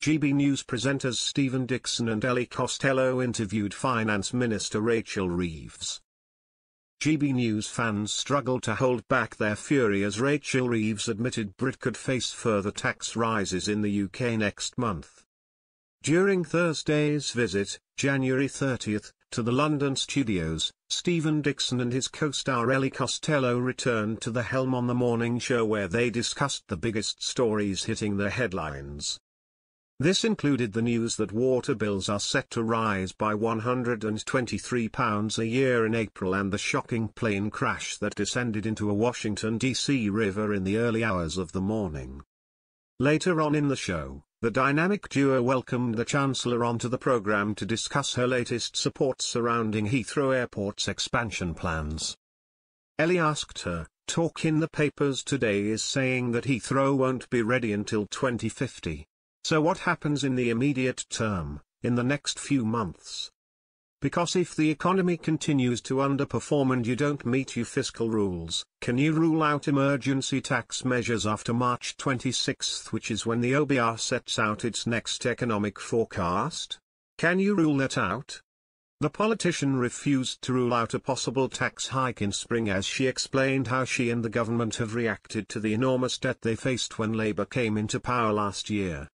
GB News presenters Stephen Dixon and Ellie Costello interviewed Finance Minister Rachel Reeves. GB News fans struggled to hold back their fury as Rachel Reeves admitted Brit could face further tax rises in the UK next month. During Thursday's visit, January 30th, to the London studios, Stephen Dixon and his co-star Ellie Costello returned to the helm on the morning show where they discussed the biggest stories hitting the headlines. This included the news that water bills are set to rise by £123 a year in April and the shocking plane crash that descended into a Washington, D.C. river in the early hours of the morning. Later on in the show, the dynamic duo welcomed the Chancellor onto the programme to discuss her latest support surrounding Heathrow Airport's expansion plans. Ellie asked her, "Talk in the papers today is saying that Heathrow won't be ready until 2050. So what happens in the immediate term, in the next few months? Because if the economy continues to underperform and you don't meet your fiscal rules, can you rule out emergency tax measures after March 26, which is when the OBR sets out its next economic forecast? Can you rule that out?" The politician refused to rule out a possible tax hike in spring as she explained how she and the government have reacted to the enormous debt they faced when Labour came into power last year.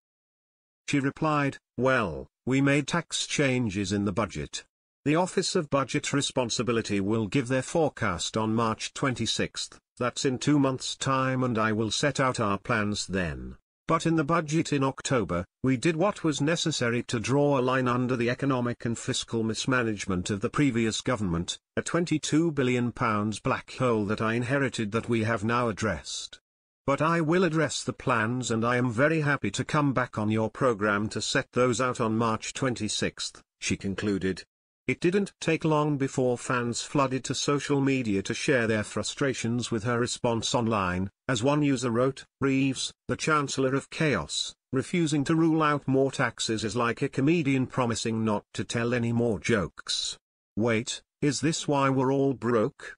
She replied, "Well, we made tax changes in the budget. The Office of Budget Responsibility will give their forecast on March 26, that's in 2 months' time, and I will set out our plans then. But in the budget in October, we did what was necessary to draw a line under the economic and fiscal mismanagement of the previous government, a £22 billion black hole that I inherited that we have now addressed. But I will address the plans and I am very happy to come back on your program to set those out on March 26, she concluded. It didn't take long before fans flooded to social media to share their frustrations with her response online, as one user wrote, "Reeves, the Chancellor of Chaos, refusing to rule out more taxes is like a comedian promising not to tell any more jokes. Wait, is this why we're all broke?"